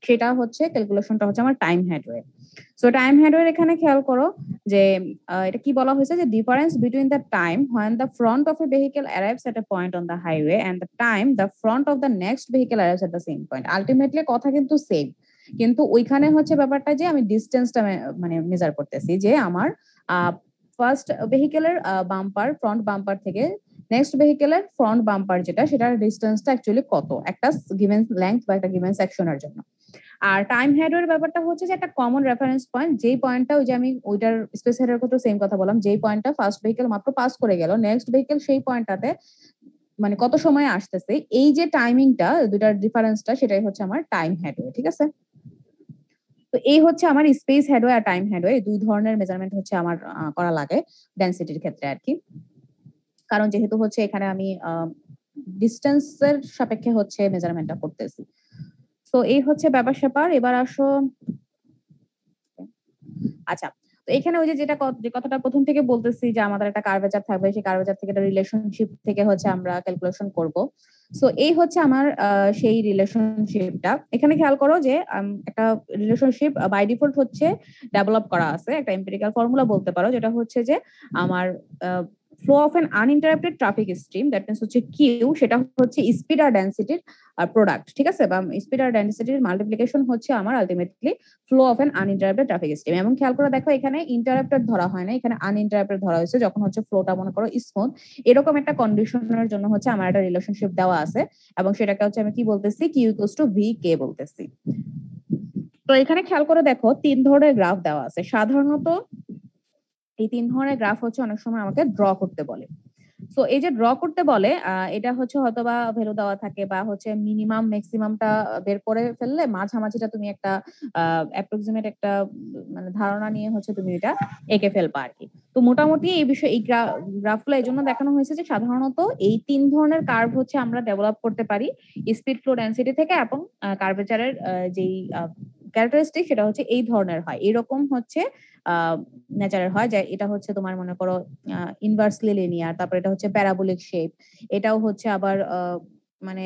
সেটা হচ্ছে ক্যালকুলেশনটা হচ্ছে আমার time Headway. So time Headway এখানে খেয়াল করো যে এটা কি বলা হয়েছে যে difference between the time when the front of a vehicle arrives at a point on the highway and the time the front of the next vehicle arrives at the same point. Ultimately কথা কিন্তু same, কিন্তু ওইখানে হচ্ছে ব্যাপারটা যে আমি ডিস্টেন্সটা মানে মেজার করতেছি যে আমার ফার্স্ট ভেহিকেলের বাম্পার ফ্রন্ট বাম্পার থেকে নেক্সট ভেহিকেলের ফ্রন্ট বাম্পার যেটা সেটার ডিস্টেন্সটা অ্যাকচুয়ালি কত একটা গিভেন লেংথ বা একটা গিভেন সেকশনের জন্য। আর টাইম হেডওয়ের ব্যাপারটা হচ্ছে যে একটা কমন রেফারেন্স পয়েন্ট, যেই পয়েন্টটা ওই যে আমি ওইটার স্পেস হেডের কথা সেম কথা বললাম, যেই পয়েন্টটা ফার্স্ট ভেহিকেল মাত্র পাস করে গেল, নেক্সট ভেহিকেল সেই পয়েন্টটাতে মানে কত সময় আসতেছে, এই যে টাইমিংটা দুটার ডিফারেন্সটা সেটাই হচ্ছে আমার টাইম হেডওয়ে। ঠিক আছে, তো এই হচ্ছে আমার স্পেস হেডওয়ে আর টাইম হেডওয়ে, দুই ধরনের মেজারমেন্ট হচ্ছে আমার করা লাগে ডেনসিটির ক্ষেত্রে আর কি। কারণ যেহেতু হচ্ছে এখানে আমি ডিস্টেন্সের সাপেক্ষে হচ্ছে মেজারমেন্টটা করতেছি। তো এই হচ্ছে ব্যাপার স্যাপার। এবার আসো, আচ্ছা তো এখানে ওই যে যে কথাটা প্রথম থেকে বলতেছি যে আমাদের একটা কার্ভেচার থাকবে, সেই কার্ভেচার থেকে একটা রিলেশনশিপ থেকে হচ্ছে আমরা ক্যালকুলেশন করব। সো এই হচ্ছে আমার সেই রিলেশনশিপটা। এখানে খেয়াল করো যে একটা রিলেশনশিপ বাই ডিফল্ট হচ্ছে ডেভেলপ করা আছে, একটা এম্পিরিক্যাল ফর্মুলা বলতে পারো, যেটা হচ্ছে যে আমার flow of an uninterrupted traffic stream, that means হচ্ছে কিউ, সেটা হচ্ছে স্পিড আর ডেনসিটির প্রোডাক্ট। ঠিক আছে, বা স্পিড আর ডেনসিটির মাল্টিপ্লিকেশন হচ্ছে আমার ultimately flow of an uninterrupted traffic stream. এবং খেয়াল করে দেখো এখানে ইন্টারাপ্টেড ধরা হয় না, এখানে আনইন্টারাপ্টেড ধরা হয়েছে। যখন হচ্ছে ফ্লোটা মনে করো স্মুথ, এরকম একটা কন্ডিশনের জন্য হচ্ছে আমার একটা রিলেশনশিপ দেওয়া আছে, এবং সেটাকে হচ্ছে আমি কি বলতেছি, Q equals to V K বলতেছি। তো এখানে খেয়াল করে দেখো তিন ধরনের গ্রাফ দেওয়া আছে। সাধারণত এই তিন ধরনের গ্রাফ হচ্ছে অনেক সময় আমাকে ড্র করতে বলে। সো এই যে ড্র করতে বলে, এটা হচ্ছে হয়তো বা ভ্যালু দেওয়া থাকে বা হচ্ছে মিনিমাম ম্যাক্সিমামটা বের করে ফেললে মাঝামাঝিটা তুমি একটা অ্যাপ্রক্সিমেট একটা মানে ধারণা নিয়ে হচ্ছে তুমি এটা এঁকে ফেলবা আর কি। তো মোটামুটি এই বিষয় এই গ্রাফগুলো এই জন্য দেখানো হয়েছে যে সাধারণত এই তিন ধরনের কার্ভ হচ্ছে আমরা ডেভেলপ করতে পারি স্পিড, ফ্লো, ডেনসিটি থেকে, এবং কার্ভেচারের যেই ক্যারেক্টারিস্টিক সেটা হচ্ছে এই ধরনের হয়, এরকম হচ্ছে নেচারের হয়, যে এটা হচ্ছে তোমার মনে করো ইনভার্সলি লিনিয়ার, তারপর এটা হচ্ছে প্যারাবোলিক শেপ, এটাও হচ্ছে আবার মানে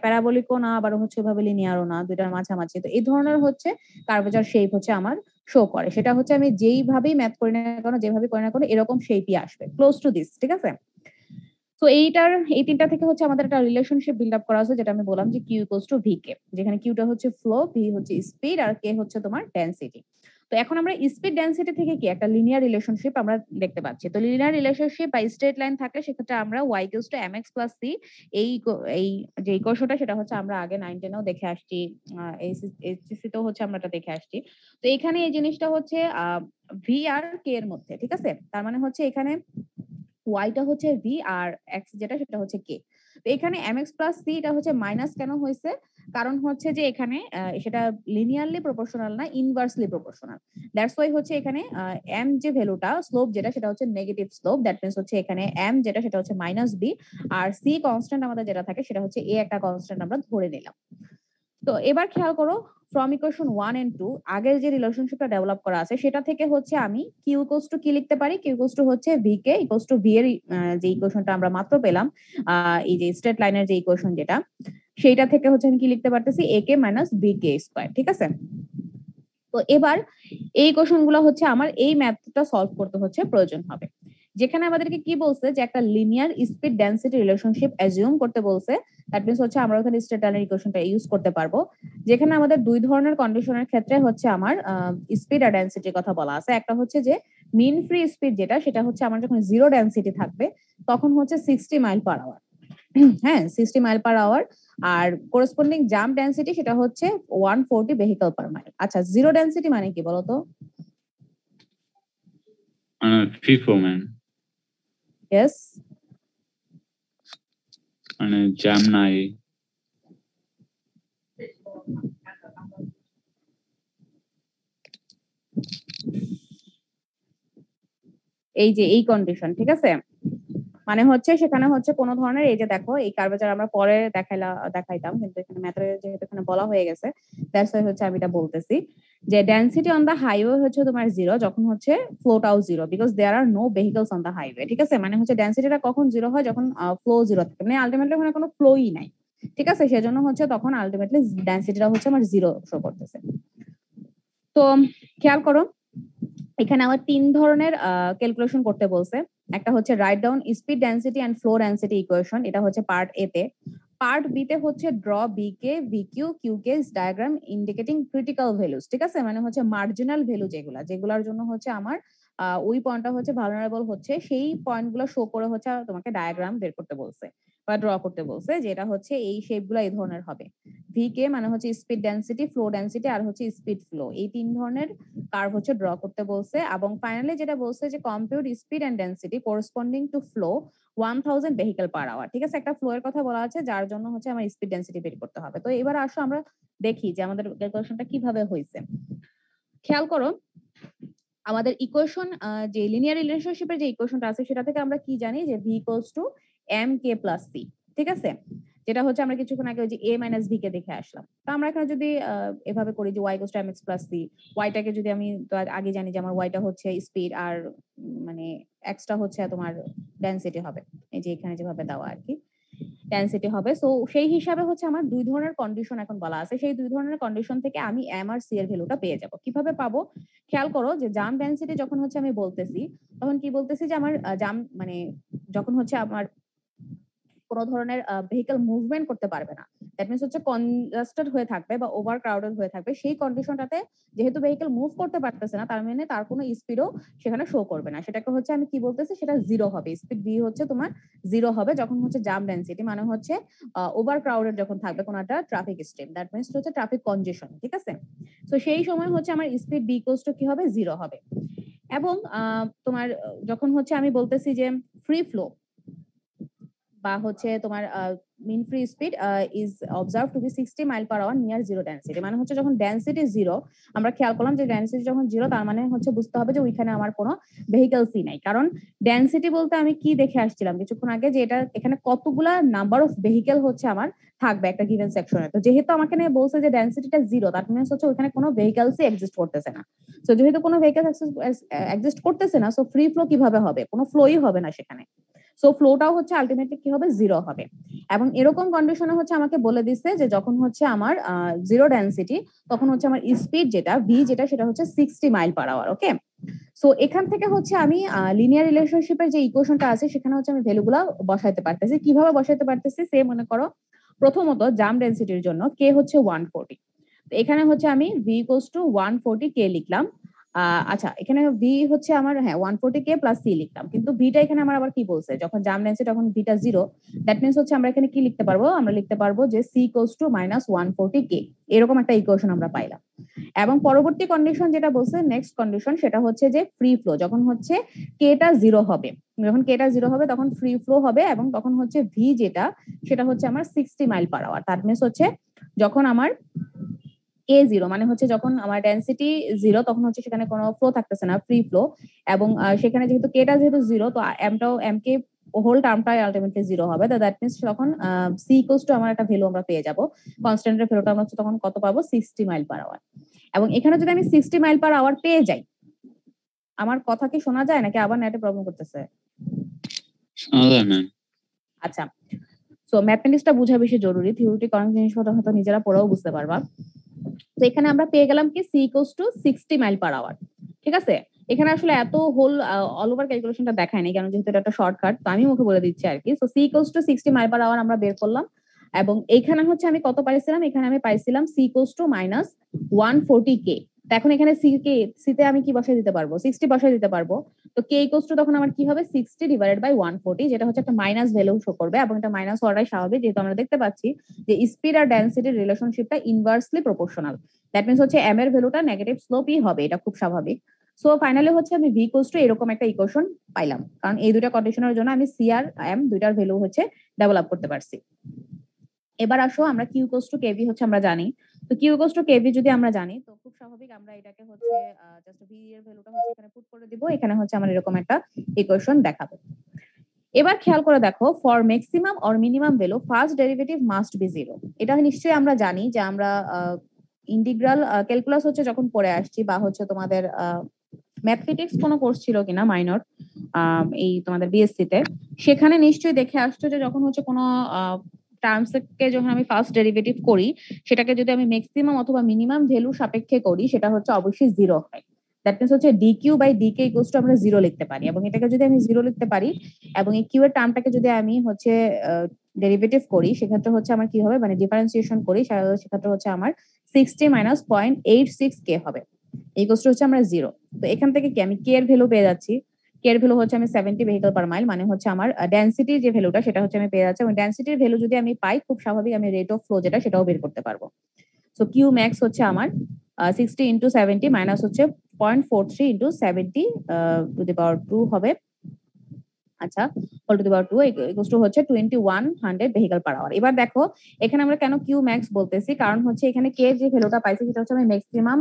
প্যারাবোলিকও না আবার হচ্ছে ওইভাবে লিনিয়ারও না, দুইটার মাঝামাঝি। তো এই ধরনের হচ্ছে কার্ভেচার শেপ হচ্ছে আমার শো করে, সেটা হচ্ছে আমি যেইভাবেই ম্যাথ করি না কেন, যেভাবে করি না কেন, এরকম শেপই আসবে ক্লোজ টু দিস। ঠিক আছে, তো এই তিনটা থেকে হচ্ছে আমাদের একটা রিলেশনশিপ বিল্ড আপ করা আছে, যেটা আমি বললাম যে Q equals to V K, যেখানে কিউটা হচ্ছে ফ্লো, ভি হচ্ছে স্পিড, আর কে হচ্ছে তোমার ডেনসিটি। তো এখন আমরা স্পিড ডেনসিটি থেকে কি একটা লিনিয়ার রিলেশনশিপ আমরা দেখতে পাচ্ছি। তো লিনিয়ার রিলেশনশিপ বা স্ট্রেট লাইন থাকলে সেক্ষেত্রে আমরা Y equals to M X plus C, এই যে ইকুয়েশনটা সেটা হচ্ছে আমরা আগে 9-10 দেখে আসছি, এইচএসসি তেও হচ্ছে আমরা এটা দেখে আসছি। তো এখানে এই জিনিসটা হচ্ছে ভি আর কে এর মধ্যে। ঠিক আছে, তার মানে হচ্ছে এখানে ওয়াইটা হচ্ছে ভি আর এক্স যেটা সেটা হচ্ছে কে। তো এখানে এম এক্স প্লাস সি এটা হচ্ছে মাইনাস কেন হয়েছে, কারণ হচ্ছে যে এখানে সেটা লিনিয়ারলি প্রপোর্শনাল না, ইনভার্সলি প্রপোর্শনাল। দ্যাটস ওয়াই হচ্ছে এখানে এম যে ভ্যালুটা স্লোপ যেটা সেটা হচ্ছে নেগেটিভ স্লোপ, দ্যাট মিনস হচ্ছে এখানে এম যেটা সেটা হচ্ছে মাইনাস বি, আর সি কনস্ট্যান্ট আমাদের যেটা থাকে সেটা হচ্ছে এ একটা কনস্ট্যান্ট আমরা ধরে নিলাম। তো এবার খেয়াল করো, ফ্রম ইকুয়েশন 1 and 2 আগের যে রিলেশনশিপটা ডেভেলপ করা আছে সেটা থেকে হচ্ছে আমি কিউ ইকুয়ালস টু কি লিখতে পারি, কিউ ইকুয়ালস টু হচ্ছে V K equals to V এর যে ইকুয়েশনটা আমরা মাত্র পেলাম, এই যে স্ট্রেট লাইনের যে ইকুয়েশন যেটা, সেইটা থেকে হচ্ছে আমি কি লিখতে পারতেছি, এ কে মাইনাস বি কে স্কয়ার। ঠিক আছে, তো এবার এই কোশ্চেন গুলো হচ্ছে আমার এই ম্যাথটা সলভ করতে হচ্ছে প্রয়োজন হবে, যেখানে আমাদেরকে কি বলছে যে একটা linear speed density relationship assume করতে বলছে। দ্যাট মিনস হচ্ছে আমরা ওখানে স্ট্রেট লাইনের ইকুয়েশনটা ইউজ করতে পারবো, যেখানে আমাদের দুই ধরনের কন্ডিশনের ক্ষেত্রে হচ্ছে আমার স্পিড আর ডেনসিটির কথা বলা আছে। একটা হচ্ছে যে মিন ফ্রি স্পিড যেটা সেটা হচ্ছে আমার যখন জিরো ডেনসিটি থাকবে তখন হচ্ছে 60 মাইল পার আওয়ার, হ্যাঁ 60 মাইল পার আওয়ার, আর করেসপন্ডিং জাম্প ডেনসিটি সেটা হচ্ছে 140 ভেহিকল পার মাইল। আচ্ছা জিরো ডেনসিটি মানে কি বলতো? ফিফো ম্যান, ইয়েস, মানে জ্যাম নাই। এই যে এই কন্ডিশন, ঠিক আছে, মানে হচ্ছে সেখানে হচ্ছে কোনো ধরনের এই যে দেখো এই কার্ভেচার আমরা পরে দেখাইতাম, কিন্তু এখানে ম্যাথে যেহেতু এখানে বলা হয়ে গেছে দ্যাটস ওয়াই হচ্ছে আমি এটা বলতেছি যে ডেনসিটি অন দা হাইওয়ে হচ্ছে তোমার জিরো যখন হচ্ছে ফ্লোটাও zero, because there are no vehicles on the highway. ঠিক আছে, মানে হচ্ছে ডেনসিটিটা কখন জিরো হয়, যখন ফ্লো জিরো থাকে, মানে আলটিমেটলি ওখানে কোনো ফ্লোই নাই। ঠিক আছে, সেজন্য হচ্ছে তখন আলটিমেটলি ডেনসিটিটা হচ্ছে আমার 0 শো করতেছে। তো খেয়াল করো এখানে আমার 3 ধরনের ক্যালকুলেশন করতে বলছে। একটা হচ্ছে write down speed density and flow density equation, এটা হচ্ছে পার্ট এ তে। পার্ট বি তে হচ্ছে draw V K V Q Q K diagram indicating critical values, ঠিক আছে, মানে হচ্ছে মার্জিনাল ভ্যালু যেগুলার জন্য হচ্ছে আমার ওই পয়েন্টটা হচ্ছে ভালনারেবল হচ্ছে, সেই পয়েন্টগুলো শো করে হচ্ছে তোমাকে ডায়াগ্রাম বের করতে বলছে বা ড্র করতে বলছে, যেটা হচ্ছে এই শেপগুলো এই ধরনের হবে। ভিকে মানে হচ্ছে স্পিড ডেনসিটি, ফ্লো ডেনসিটি আর হচ্ছে স্পিড ফ্লো, এই 3 ধরনের কার্ভ হচ্ছে ড্র করতে বলছে। এবং ফাইনালি যেটা বলছে যে compute speed and density corresponding to flow 1000 vehicle per hour, ঠিক আছে, একটা ফ্লো এর কথা বলা আছে যার জন্য হচ্ছে আমার স্পিড ডেনসিটি বের করতে হবে। তো এবার আসো আমরা দেখি যে আমাদের ক্যালকুলেশনটা কিভাবে হয়েছে। খেয়াল করো আমাদের ইকুয়েশন, যে লিনিয়ার রিলেশনশিপের যে ইকুয়েশনটা আছে সেটা থেকে আমরা কি জানি যে V equals to M K plus C, ঠিক আছে, যেটা হচ্ছে আমরা কিছুক্ষণ আগে ওই যে a মাইনাস ভি কে দেখে আসলাম। তো আমরা এখানে যদি এভাবে করি যে y equals to mx plus C, ওয়াইটাকে যদি আমি তো আগে জানি যে আমার ওয়াইটা হচ্ছে স্পিড আর মানে এক্সটা হচ্ছে তোমার ডেনসিটি হবে, এই যে এখানে যেভাবে দেওয়া আর কি ডেনসিটি হবে। সো সেই হিসাবে হচ্ছে আমার 2 ধরনের কন্ডিশন এখন বলা আছে, সেই 2 ধরনের কন্ডিশন থেকে আমি এম আর সি এর ভ্যালুটা পেয়ে যাব। কিভাবে পাবো? খেয়াল করো যে জাম্প ডেনসিটি যখন হচ্ছে আমি বলতেছি তখন কি বলতেছি যে আমার জাম্প মানে যখন হচ্ছে আমার কোনো ধরনের ভেহিকল মুভমেন্ট করতে পারবে না, দ্যাট মিন্স হচ্ছে কনজাস্টেড হয়ে থাকবে বা ওভার ক্রাউডেড হয়ে থাকবে, সেই কন্ডিশনটাতে যেহেতু ভেহিকল মুভ করতে পারতেছে না তার মানে তার কোনো স্পিডও সেখানে শো করবে না, সেটাকে হচ্ছে আমি কি বলতেছি সেটা 0 হবে, স্পিড ভি হচ্ছে তোমার 0 হবে যখন হচ্ছে জাম্প ডেনসিটি মানে হচ্ছে ওভার ক্রাউডেড যখন থাকবে কোনো একটা ট্রাফিক স্ট্রিম, দ্যাট মিন্স হচ্ছে ট্রাফিক কনজেশন, ঠিক আছে। তো সেই সময় হচ্ছে আমার স্পিড বি ইকুয়ালস টু কি হবে 0 হবে। এবং তোমার যখন হচ্ছে আমি বলতেছি যে ফ্রি ফ্লো বা হচ্ছে তোমার mean free speed is observe to be 60 mile per hour near zero density, মানে হচ্ছে যখন ডেনসিটি 0 আমরা খেয়াল করলাম যে ডেনসিটি যখন 0 তার মানে হচ্ছে বুঝতে হবে যে ওইখানে আমার কোনো ভেহিকলসই নাই, কারণ ডেনসিটি বলতে আমি কি দেখে আসছিলাম কিছুক্ষণ আগে যে এটা এখানে কতগুলা নাম্বার অফ ভেহিকল হচ্ছে আমার থাকবে একটা গিভেন সেকশনে। তো যেহেতু আমাকে নিয়ে বলছে যে ডেনসিটিটা 0 তার মানে হচ্ছে ওইখানে কোনো ভেহিকলসই এক্সিস্ট করতেছে না। সো যেহেতু কোনো ভেহিকল এক্সিস্ট করতেছে না, সো ফ্রি ফ্লো কিভাবে হবে? কোনো ফ্লোই হবে না সেখানে। সো ফ্লোটাও হচ্ছে আলটিমেটলি কি হবে 0 হবে। এবং এরকম কন্ডিশনে হচ্ছে আমাকে বলে দিচ্ছে যে যখন হচ্ছে আমার 0 ডেনসিটি তখন হচ্ছে আমার স্পিড যেটা ভি যেটা সেটা হচ্ছে 60 মাইল পার আওয়ার। ওকে, সো এখান থেকে হচ্ছে আমি লিনিয়ার রিলেশনশিপের যে ইকুয়েশনটা আছে সেখানে হচ্ছে আমি ভ্যালুগুলো বসাইতে পারতেছি। কিভাবে বসাইতে পারতেছি? সে মনে করো প্রথমত জাম্প ডেনসিটির জন্য কে হচ্ছে 140, তো এখানে হচ্ছে আমি ভি ইকুয়ালস টু 140 কে লিখলাম। আচ্ছা, এখানে ভি হচ্ছে আমার 140 কে প্লাস সি লিখলাম, কিন্তু ভিটা এখানে আমার আবার কি বলছে যখন জাম্প ডেনসিটি তখন ভিটা 0, দ্যাট মিন্স হচ্ছে আমরা এখানে কি লিখতে পারবো? আমরা লিখতে পারবো যে সি ইকুয়ালস টু মাইনাস 140 কে, এরকম একটা ইকুয়েশন আমরা পাইলাম। এবং পরবর্তী কন্ডিশন যেটা বলছে নেক্সট কন্ডিশন সেটা হচ্ছে যে ফ্রি ফ্লো যখন হচ্ছে কেটা 0 হবে, যখন কেটা 0 হবে তখন ফ্রি ফ্লো হবে এবং তখন হচ্ছে ভি যেটা সেটা হচ্ছে আমার 60 মাইল পার আওয়ার, তার মিন্স হচ্ছে যখন আমার কে 0 মানে হচ্ছে যখন আমার ডেনসিটি 0 তখন হচ্ছে সেখানে কোনো ফ্লো থাকতেছে না, ফ্রি ফ্লো। এবং সেখানে যেহেতু কেটা যেহেতু 0 তো এমটাও এম কে হোল টার্মটাই আলটিমেটলি 0 হবে, তো দ্যাট মিন্স তখন সি ইকুয়ালস টু আমার একটা ভ্যালু আমরা পেয়ে যাব, কনস্ট্যান্টের ভ্যালুটা আমরা হচ্ছে তখন কত পাবো 60 মাইল পার আওয়ার। এবং এখানে যদি আমি 60 মাইল পার আওয়ার পেয়ে যাই, আমার কথা কি শোনা যায় নাকি আবার নেটে প্রবলেম করতেছে? আচ্ছা, সো ম্যাথমেটিক্সটা বোঝা বেশি জরুরি, থিওরিটিক অনেক জিনিসপত্র হয়তো নিজেরা পড়েও বুঝতে পারবা। তো এখানে আমরা পেয়ে গেলাম কি C equals to 60 mile per hour, ঠিক আছে। এখানে আসলে এত হোল অল ওভার ক্যালকুলেশনটা দেখায় নাই কারণ যেহেতু এটা একটা শর্টকাট, তো আমি মুখে বলে দিচ্ছি আর কি। So C equals to 60 mile per hour আমরা বের করলাম। এবং এইখানে হচ্ছে আমি কত পাইছিলাম? এখানে আমি পাইছিলাম সি ইকুয়ালস টু মাইনাস 140 কে। এখন এখানে সিতে আমি কি বসাই দিতে পারবো? 60 বসাই দিতে পারবো। তো কে ইকুয়ালস টু তখন আমার কি হবে 60 ডিভাইডেড বাই 140, যেটা হচ্ছে একটা মাইনাস ভ্যালু শো করবে এবং এটা মাইনাস হওয়াটাই স্বাভাবিক যেহেতু আমরা দেখতে পাচ্ছি যে স্পিড আর ডেনসিটির রিলেশনশিপটা ইনভার্সলি প্রপোর্শনাল, দ্যাট মিন্স হচ্ছে এম এর ভ্যালুটা নেগেটিভ স্লোপই হবে, এটা খুব স্বাভাবিক। সো ফাইনালি হচ্ছে আমি ভি ইকুয়ালস টু এরকম একটা ইকুয়েশন পাইলাম, কারণ এই দুটো কন্ডিশনের জন্য আমি সি আর এম দুইটার ভ্যালু হচ্ছে ডেভেলপ করতে পারছি। এবার আসো আমরা কিউ ইকুয়ালস টু কেভি হচ্ছে আমরা জানি, তো কিউ ইকুয়ালস টু কেভি যদি আমরা জানি তো খুব স্বাভাবিক আমরা এটাকে হচ্ছে জাস্ট ভি এর ভ্যালুটা হচ্ছে এখানে পুট করে দিব, এখানে হচ্ছে আমার এরকম একটা ইকুয়েশন দেখাবে। এবার খেয়াল করে দেখো for maximum or minimum value first derivative must be 0, এটা নিশ্চয়ই আমরা জানি যে আমরা ইন্টিগ্রাল ক্যালকুলাস হচ্ছে যখন পড়ে আসছি বা হচ্ছে তোমাদের ম্যাথমেটিক্স কোনো কোর্স ছিল কিনা মাইনর এই তোমাদের বিএসসি তে, সেখানে নিশ্চয়ই দেখে আসছো যে যখন হচ্ছে কোনো টার্মস কে যখন আমি ফার্স্ট ডেরিভেটিভ করি সেটাকে যদি আমি ম্যাক্সিমাম অথবা মিনিমাম ভ্যালু সাপেক্ষে করি সেটা হচ্ছে অবশ্যই জিরো হয়। দ্যাট মিনস হচ্ছে d Q by d K equals to আমরা জিরো লিখতে পারি, এবং এটাকে যদি আমি জিরো লিখতে পারি এবং এই কিউ এর টার্মটাকে যদি আমি হচ্ছে ডেরিভেটিভ করি সেক্ষেত্রে হচ্ছে আমার কি হবে, মানে ডিফারেন্সিয়েশন করি সেক্ষেত্রে হচ্ছে আমার 60 মাইনাস 0.86 কে হবে ইকুয়ালস টু হচ্ছে আমরা জিরো। তো এখান থেকে কি আমি কে এর ভ্যালু পেয়ে যাচ্ছি, কে এর ভ্যালু হচ্ছে আমি 70 ভেহিকল পার মাইল, মানে হচ্ছে আমার ডেনসিটির যে ভ্যালুটা সেটা হচ্ছে আমি পেয়ে যাচ্ছি, এবং ডেনসিটির ভ্যালু যদি আমি পাই খুব স্বাভাবিক আমি রেট অফ ফ্লো যেটা সেটাও বের করতে পারবো। সো কিউ ম্যাক্স হচ্ছে আমার 60 ইন্টু 70 মাইনাস হচ্ছে 0.43 ইন্টু 70 টু দি পাওয়ার 2 হবে। আচ্ছা, whole to the power 2 equals to হচ্ছে 2100 ভেহিকল পার আওয়ার। এবার দেখো এখানে আমরা কেন কিউ ম্যাক্স বলতেছি, কারণ হচ্ছে এখানে কে যে ভ্যালুটা পাইছি সেটা হচ্ছে আমি ম্যাক্সিমাম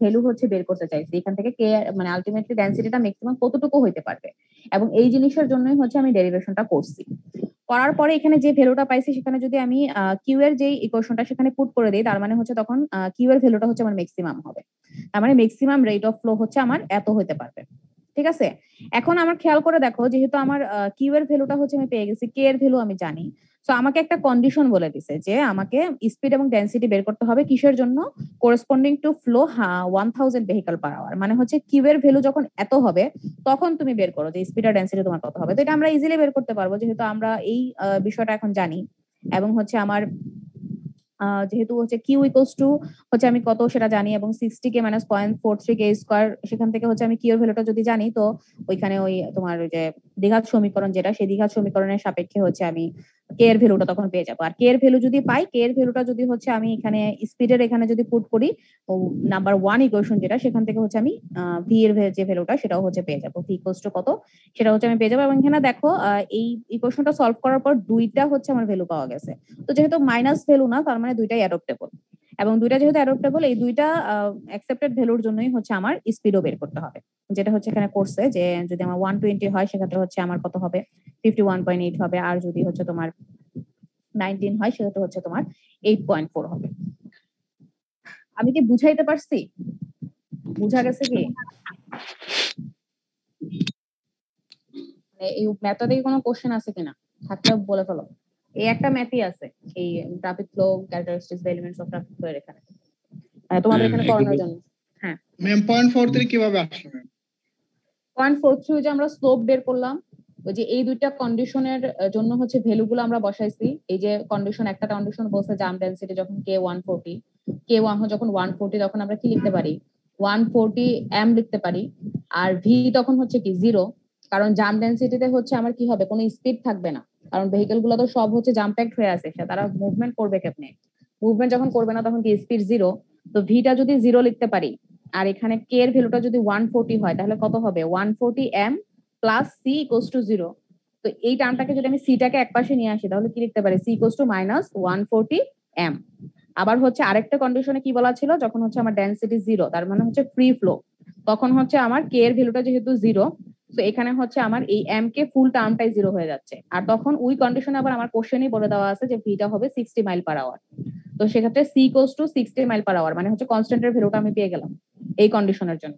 ভ্যালু হচ্ছে বের করতে চাইছি। এখান থেকে কে মানে আলটিমেটলি ডেনসিটিটা ম্যাক্সিমাম কতটুকু হইতে পারবে, এবং এই জিনিসের জন্যই হচ্ছে আমি ডেরিভেশনটা করছি। করার পরে এখানে যে ভ্যালুটা পাইছি সেখানে যদি আমি কিউ এর যে ইকুয়েশনটা সেখানে পুট করে দিই, তার মানে হচ্ছে তখন কিউ এর ভ্যালুটা হচ্ছে আমার ম্যাক্সিমাম হবে। তার মানে ম্যাক্সিমাম রেট অফ ফ্লো হচ্ছে আমার এত হতে পারবে। ঠিক আছে, এখন আমার খেয়াল করে দেখো যেহেতু আমার কিউ এর ভ্যালুটা হচ্ছে আমি পেয়ে গেছি, কে এর ভ্যালু আমি জানি, তো আমাকে একটা কন্ডিশন বলে দিছে যে আমাকে স্পিড এবং ডেনসিটি বের করতে হবে কিসের জন্য, corresponding to flow 1000 vehicle per hour. মানে হচ্ছে কিউ এর ভ্যালু যখন এত হবে তখন তুমি বের করো যে স্পিড আর ডেনসিটি তোমার কত হবে। তো এটা আমরা ইজিলি বের করতে পারবো যেহেতু আমরা এই বিষয়টা এখন জানি, এবং হচ্ছে আমার যেহেতু হচ্ছে কিউ ইকুয়ালস টু হচ্ছে আমি কত সেটা জানি, এবং 60 কে মাইনাস 0.43 কে স্কয়ার, সেখান থেকে হচ্ছে আমি কিউ এর ভ্যালুটা যদি জানি, তো ওইখানে ওই তোমার ওই যে দ্বিঘাত সমীকরণ যেটা, সেই দ্বিঘাত সমীকরণের সাপেক্ষে হচ্ছে আমি কে এর ভ্যালুটা তখন পেয়ে যাবো। আর কে এর ভ্যালু যদি পাই, কে এর ভ্যালুটা যদি হচ্ছে আমি এখানে স্পিডের এখানে যদি পুট করি ও নাম্বার 1 ইকুয়েশন যেটা, সেখান থেকে হচ্ছে আমি ভি এর যে ভ্যালুটা সেটাও হচ্ছে পেয়ে যাবো, ভি ইকুয়ালস টু কত সেটা হচ্ছে আমি পেয়ে যাবো। এবং এখানে দেখো এই ইকুয়েশনটা সলভ করার পর দুইটা হচ্ছে আমার ভ্যালু পাওয়া গেছে। তো যেহেতু মাইনাস ভ্যালু না, তার মানে দুইটাই অ্যাডপ্টেবল, এবং দুইটা যেহেতু অ্যাডপ্টেবল এই দুইটা অ্যাকসেপ্টেড ভ্যালুর জন্যই হচ্ছে আমার স্পিডও বের করতে হবে, যেটা হচ্ছে এখানে করছে যে যদি আমার 120 হয় সেক্ষেত্রে হচ্ছে আমার কত হবে 51.8 হবে, আর যদি হচ্ছে তোমার 19 হয় সেক্ষেত্রে হচ্ছে তোমার 8.4 হবে। আমি কি বুঝাইতে পারছি? বুঝা গেছে কি? এই ম্যাথটা থেকে কোনো কোশ্চেন আছে কিনা, থাকলে বলে ফেলো। এই একটা ম্যাথই আছে এই traffic flow characteristics elements of traffic flow এর এখানে তোমাদের এখানে করানোর জন্য। হ্যাঁ ম্যাম 0.43 কিভাবে আসলো ম্যাম? 0.43 যে আমরা স্লোপ বের করলাম, ওই যে এই দুইটা কন্ডিশনের জন্য হচ্ছে ভ্যালুগুলো আমরা বসাইছি। এই যে কন্ডিশন, একটা কন্ডিশন বলছে জাম্প ডেনসিটি যখন কে 140, কে 1 যখন 140 তখন আমরা কি লিখতে পারি 140 এম লিখতে পারি, আর ভি তখন হচ্ছে কি জিরো, কারণ জাম্প ডেনসিটিতে হচ্ছে আমার কি হবে কোনো স্পিড থাকবে না, কারণ ভেহিকল গুলো তো সব হচ্ছে জাম্প প্যাক্ট হয়ে আছে, তারা মুভমেন্ট করবে কেমনে, মুভমেন্ট যখন করবে না তখন কি স্পিড জিরো। তো ভিটা যদি জিরো লিখতে পারি আর এখানে কে এর ভ্যালুটা যদি 140 হয় তাহলে কত হবে 140 M plus C equals to zero. তো এই টার্মটাকে যদি আমি সিটাকে একপাশে নিয়ে আসি তাহলে কি লিখতে পারি C equals to minus 140 M. আবার হচ্ছে আরেকটা কন্ডিশনে কি বলা ছিল, যখন হচ্ছে আমার ডেনসিটি জিরো তার মানে হচ্ছে ফ্রি ফ্লো, তখন হচ্ছে আমার কে এর ভ্যালুটা যেহেতু জিরো, তো এখানে হচ্ছে আমার এই এম কে ফুল টার্মটাই জিরো হয়ে যাচ্ছে, আর তখন ওই কন্ডিশনে আবার আমার কোশ্চেনই বলে দেওয়া আছে যে ভিটা হবে 60 মাইল পার আওয়ার। তো সেক্ষেত্রে C equals to 60 mile per hour, মানে হচ্ছে কনস্ট্যান্টের ভ্যালুটা আমি পেয়ে গেলাম এই কন্ডিশনের জন্য।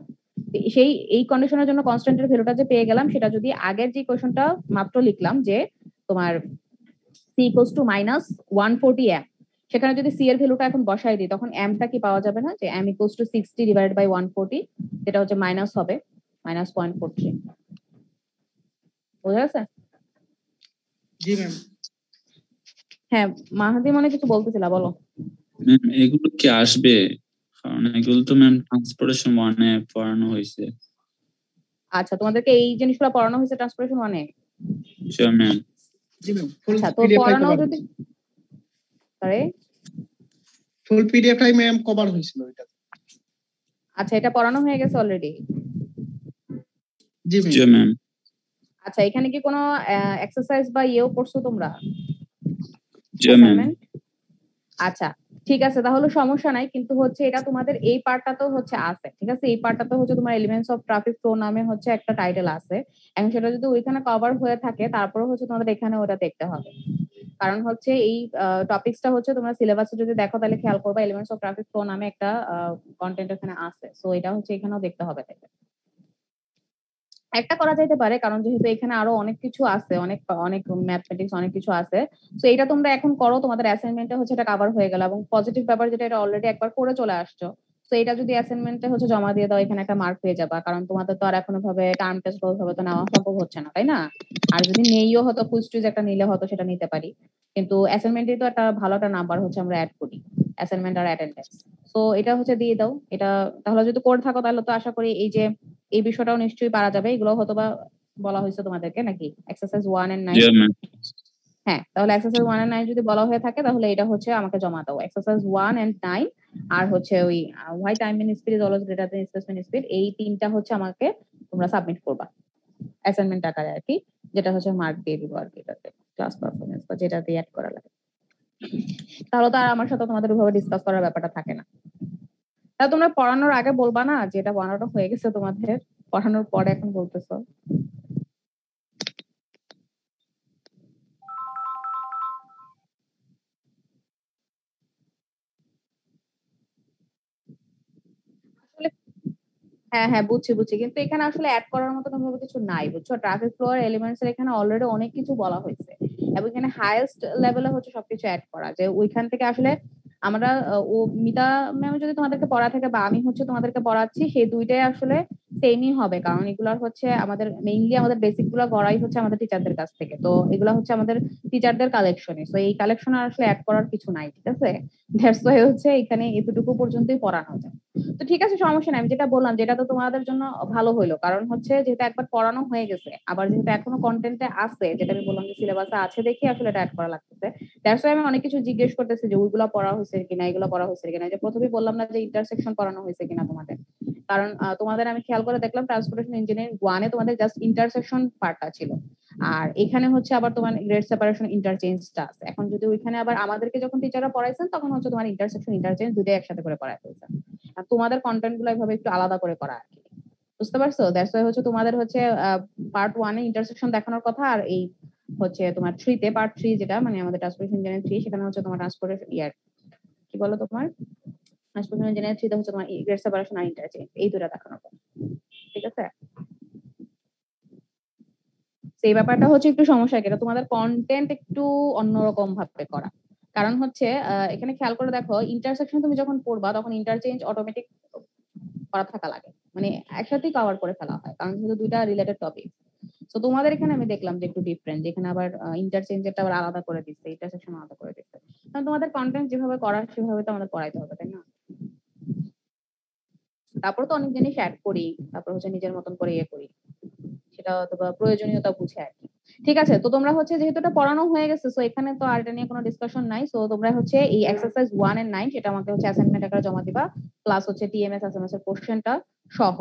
সেই এই কন্ডিশনের জন্য কনস্ট্যান্টের ভ্যালুটা যে পেয়ে গেলাম সেটা যদি আগের যে কোশ্চেনটা মাত্র লিখলাম যে তোমার C equals to minus 140 M, সেখানে যদি সি এর ভ্যালুটা এখন বসাই দিই তখন এমটা কি পাওয়া যাবে না, যে M equals to 60 divided by 140, যেটা হচ্ছে মাইনাস হবে মাইনাস 0.43। বোঝা গেছে? জি ম্যাম। হ্যাঁ মাহাদি মনে কিছু বলতেছিলা, বলো। ম্যাম এগুলো কি আসবে, কারণ এগুলো তো ম্যাম ট্রান্সপোর্টেশন 1 এ পড়ানো হয়েছে। আচ্ছা তোমাদেরকে এই জিনিসগুলো পড়ানো হয়েছে ট্রান্সপোর্টেশন 1 এ? Sure ma'am. জি ম্যাম, ফুল আচ্ছা তো পিডিএফ পড়ানো যদি আরে ফুল পিডিএফটাই ম্যাম কভার হয়েছিল এটা। আচ্ছা এটা পড়ানো হয়ে গেছে অলরেডি? জি শিওর ম্যাম। ম্যাম। আচ্ছা এখানে কি কোনো এক্সারসাইজ বা ইয়েও করছো তোমরা, শিওর ম্যাম। অ্যাসাইনমেন্ট? আচ্ছা ঠিক আছে তাহলে সমস্যা নাই, কিন্তু হচ্ছে এটা তোমাদের এই পার্টটা তো হচ্ছে আছে, ঠিক আছে এই পার্টটা তো হচ্ছে তোমার এলিমেন্টস অফ ট্রাফিক ফ্লো নামে হচ্ছে একটা টাইটেল আছে, এবং সেটা যদি ওইখানে কভার হয়ে থাকে তারপরে হচ্ছে তোমাদের এখানে ওটা দেখতে হবে, কারণ হচ্ছে এই টপিকসটা হচ্ছে তোমরা সিলেবাসে যদি দেখো তাহলে খেয়াল করবে এলিমেন্টস অফ ট্রাফিক ফ্লো নামে একটা কন্টেন্ট এখানে আছে, সো এটা হচ্ছে এখানেও দেখতে হবে তাই। একটা করা যাইতে পারে, কারণ যেহেতু এখানে আরো অনেক কিছু আছে, অনেক অনেক ম্যাথমেটিক্স অনেক কিছু আছে, তো এটা তোমরা এখন করো, তোমাদের অ্যাসাইনমেন্টে হচ্ছে এটা কভার হয়ে গেল, এবং পজিটিভ ব্যাপার যেটা এটা অলরেডি একবার করে চলে আসছো, তো এটা যদি অ্যাসাইনমেন্টে হচ্ছে জমা দিয়ে দাও, এখানে একটা মার্ক পেয়ে যাবা, কারণ তোমাদের তো আর এখনো ভাবে টার্ম টেস্ট ভাবে তো নেওয়া সম্ভব হচ্ছে না, তাই না? আর যদি নেইও হতো, কুইজ টুইজ একটা নিলে হয়তো সেটা নিতে পারি, কিন্তু অ্যাসাইনমেন্টে তো একটা ভালো একটা নাম্বার হচ্ছে আমরা অ্যাড করি, অ্যাসাইনমেন্ট আর অ্যাটেন্ডেন্স। তো এটা হচ্ছে দিয়ে দাও এটা, তাহলে যদি করে থাকো তাহলে তো আশা করি এই যে এই বিষয়টাও নিশ্চয়ই পারা যাবে। এগুলো হয়তো বা বলা হয়েছে তোমাদেরকে নাকি, এক্সারসাইজ 1 and 9? G ma'am. হ্যাঁ, তাহলে এক্সারসাইজ 1 and 9 যদি বলা হয়ে থাকে তাহলে এটা হচ্ছে আমাকে জমা দাও, এক্সারসাইজ 1 and 9, আর হচ্ছে ওই why time in speed is always greater than space in speed, এই তিনটা হচ্ছে আমাকে তোমরা সাবমিট করবা অ্যাসাইনমেন্ট আকারে আর কি, যেটা হচ্ছে মার্ক দিয়ে দিব আর কি, এটাতে ক্লাস পারফরমেন্স বা যেটা দিয়ে অ্যাড করা লাগে। তাহলে তো আর আমার সাথে তোমাদের ওইভাবে ডিসকাস করার ব্যাপারটা থাকে না। তাহলে তোমরা পড়ানোর আগে বলবা না যে এটা বানানোটা হয়ে গেছে তোমাদের, পড়ানোর পরে এখন বলতেছো? আসলে হ্যাঁ হ্যাঁ, বুঝছি বুঝছি, কিন্তু এখানে আসলে অ্যাড করার মতো কোনো কিছু নাই, বুঝছো? ট্রাফিক ফ্লো আর এলিমেন্টস এর এখানে অলরেডি অনেক কিছু বলা হয়েছে, এবং এখানে হাইয়েস্ট লেভেলে হচ্ছে সবকিছু অ্যাড করা, যে ওইখান থেকে আসলে আমরা ও মিতা ম্যাম যদি তোমাদেরকে পড়া থাকে বা আমি হচ্ছে তোমাদেরকে পড়াচ্ছি, সেই দুইটাই আসলে সেমই হবে, কারণ এগুলা হচ্ছে আমাদের মেইনলি আমাদের বেসিক গুলা করাই হচ্ছে আমাদের টিচারদের কাছ থেকে, তো এগুলা হচ্ছে আমাদের টিচারদের কালেকশনে, তো এই কালেকশনে আসলে অ্যাড করার কিছু নাই, ঠিক আছে? দ্যাটস ওয়াই হচ্ছে এখানে এতটুকু পর্যন্তই পড়ানো যায়। তো ঠিক আছে, সমস্যা নাই, আমি যেটা বললাম যেটা তো তোমাদের জন্য ভালো হইলো, কারণ হচ্ছে যেহেতু একবার পড়ানো হয়ে গেছে, আবার যেহেতু এখনো কন্টেন্টে আছে, যেটা আমি বললাম যে সিলেবাসে আছে দেখি আসলে এটা অ্যাড করা লাগতেছে, দ্যাটস ওয়াই আমি অনেক কিছু জিজ্ঞেস করতেছি যে ওইগুলো পড়া হয়েছে কিনা, এগুলো পড়া হয়েছে কিনা, যে প্রথমেই বললাম না যে ইন্টারসেকশন পড়ানো হয়েছে কিনা তোমাদের, কারণ তোমাদের আমি খেয়াল করে দেখলাম ট্রান্সপোর্টেশন ইঞ্জিনিয়ারিং 1-এ তোমাদের জাস্ট ইন্টারসেকশন পার্টটা ছিল, আর এখানে হচ্ছে আবার তোমার গ্রেড সেপারেশন ইন্টারচেঞ্জটা আছে। এখন যদি ওইখানে আবার আমাদেরকে যখন টিচাররা পড়াইছেন তখন হচ্ছে তোমার ইন্টারসেকশন ইন্টারচেঞ্জ দুটোই একসাথে করে পড়াই ফেলছেন, আর তোমাদের কন্টেন্ট গুলো এভাবে একটু আলাদা করে করা আর কি, বুঝতে পারছো? দ্যাটস ওয়াই হচ্ছে তোমাদের হচ্ছে পার্ট 1-এ ইন্টারসেকশন দেখানোর কথা, আর এই হচ্ছে তোমার 3-তে পার্ট 3 যেটা মানে আমাদের ট্রান্সপোর্টেশন ইঞ্জিনিয়ারিং 3, সেখানে হচ্ছে তোমার ট্রান্সপোর্টেশন ইয়ার কি বলো তোমার ট্রান্সপোর্টেশন ইঞ্জিনিয়ারিং 3-তে হচ্ছে তোমার গ্রেড সেপারেশন আর ইন্টারচেঞ্জ, এই দুটো দেখানোর কথা, ঠিক আছে? সেই ব্যাপারটা হচ্ছে একটু সমস্যা, এটা তোমাদের কন্টেন্ট একটু অন্যরকম ভাবে করা, কারণ হচ্ছে এখানে খেয়াল করে দেখো, ইন্টারসেকশন তুমি যখন পড়বা তখন ইন্টারচেঞ্জ অটোমেটিক করা থাকা লাগে, মানে একসাথেই কভার করে ফেলা হয়, কারণ যেহেতু দুইটা রিলেটেড টপিক। তো তোমাদের এখানে আমি দেখলাম যে একটু ডিফারেন্ট, এখানে আবার ইন্টারচেঞ্জেরটা আবার আলাদা করে দিচ্ছে, ইন্টারসেকশন আলাদা করে দিচ্ছে, কারণ তোমাদের কন্টেন্ট যেভাবে করার সেভাবে তো আমাদের পড়াইতে হবে, তাই না? তারপর তো অনেক জিনিস অ্যাড করি, তারপর হচ্ছে নিজের মতন করে ইয়ে করি, সেটা অথবা প্রয়োজনীয়তা বুঝে আর কি। ঠিক আছে, তো তোমরা হচ্ছে যেহেতু এটা পড়ানো হয়ে গেছে, সো এখানে তো আর এটা নিয়ে কোনো ডিসকাশন নাই, সো তোমরা হচ্ছে এই এক্সারসাইজ 1 and 9 সেটা আমাকে হচ্ছে অ্যাসাইনমেন্ট আকারে জমা দিবা, প্লাস হচ্ছে টিএমএস এসএমএস এর কোশ্চেনটা সহ,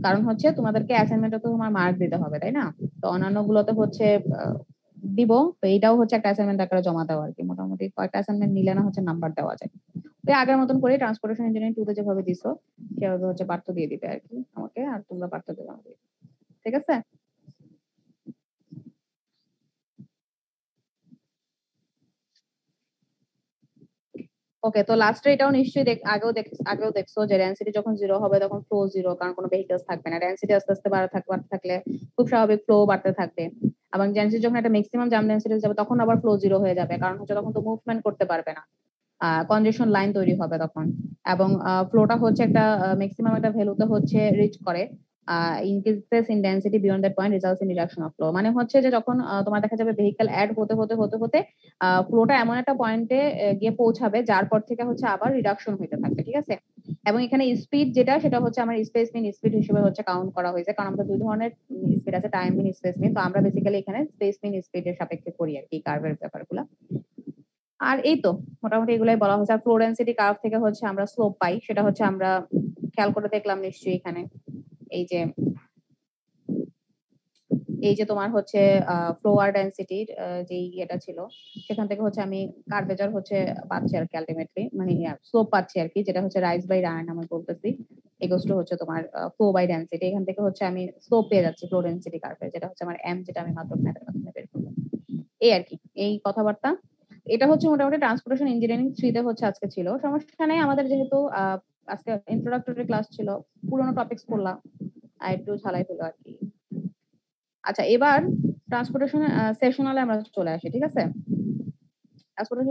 কারণ হচ্ছে তোমাদেরকে অ্যাসাইনমেন্টে তো তোমার মার্ক দিতে হবে, তাই না? তো অন্যান্য গুলোতে হচ্ছে দিব, তো এইটাও হচ্ছে একটা অ্যাসাইনমেন্ট আকারে জমা দেওয়া আর কি, মোটামুটি কয়েকটা অ্যাসাইনমেন্ট নিলে না হচ্ছে নাম্বার দেওয়া যায়, তো আগের মতন করে ট্রান্সপোর্টেশন ইঞ্জিনিয়ারিং 2-তে যেভাবে দিছো সেভাবে হচ্ছে পার্ট দিয়ে দিবে আর কি আমাকে, আর তোমরা পার্ট দেবে আমাকে, ঠিক আছে? ওকে, তো লাস্টে এটাও নিশ্চয়ই আগেও দেখছো যে ডেনসিটি যখন 0 হবে তখন ফ্লো 0, কারণ কোনো ভেহিকলস থাকবে না, ডেনসিটি আস্তে আস্তে বাড়তে থাকলে খুব স্বাভাবিক ফ্লো বাড়তে থাকবে, এবং ডেনসিটি যখন একটা ম্যাক্সিমাম জাম ডেনসিটি যাবে তখন আবার ফ্লো 0 হয়ে যাবে, কারণ হচ্ছে তখন তো মুভমেন্ট করতে পারবে না, কনজেশন লাইন তৈরি হবে তখন, এবং ফ্লোটা হচ্ছে একটা ম্যাক্সিমাম একটা ভ্যালুতে হচ্ছে রিচ করে, increases in density beyond that point results in reduction of flow, মানে হচ্ছে যে যখন তোমার দেখা যাবে ভেহিকল অ্যাড হতে ফ্লোটা এমন একটা পয়েন্টে গিয়ে পৌঁছাবে যার পর থেকে হচ্ছে আবার রিডাকশন হইতে থাকবে, ঠিক আছে? এবং এখানে স্পিড যেটা সেটা হচ্ছে আমার স্পেস মিন স্পিড হিসেবে হচ্ছে কাউন্ট করা হয়েছে, কারণ আমাদের দুই ধরনের স্পিড আছে, টাইম মিন স্পেস মিন, তো আমরা বেসিক্যালি এখানে স্পেস মিন স্পিডের সাপেক্ষে করি আর কি কার্ভের ব্যাপারগুলো। আর এই তো মোটামুটি এগুলাই বলা হচ্ছে, আর ফ্লো ডেনসিটি কার্ভ থেকে হচ্ছে আমরা স্লোপ পাই, সেটা হচ্ছে আমরা খেয়াল করে দেখলাম নিশ্চয়ই এখানে, এই যে তোমার হচ্ছে ফ্লোয়ার ডেনসিটির যে ইয়েটা ছিল সেখান থেকে হচ্ছে আমি কার্ভেচার হচ্ছে পাচ্ছি আর কি, আলটিমেটলি মানে স্লোপ পাচ্ছি আর কি, যেটা হচ্ছে রাইজ বাই রান আমি বলতেছি, এগোস টু হচ্ছে তোমার ফ্লো বাই ডেনসিটি, এখান থেকে হচ্ছে আমি স্লোপ পেয়ে যাচ্ছি ফ্লো ডেনসিটি কার্ভে, যেটা হচ্ছে আমার এম, যেটা আমি মাত্র ম্যাথের মাধ্যমে বের করলাম, এই আর কি এই কথাবার্তা। এটা হচ্ছে মোটামুটি ট্রান্সপোর্টেশন ইঞ্জিনিয়ারিং 3-তে হচ্ছে আজকে ছিল, সমস্যা নেই, আমাদের যেহেতু আজকে ইন্ট্রোডাক্টরি ক্লাস ছিল, পুরোনো টপিকস পড়লাম আর একটু ঝালাই হলো আর কি, আচ্ছা, এবার ট্রান্সপোর্টেশন সেশনালে আমরা চলে আসি, ঠিক আছে? ট্রান্সপোর্টেশন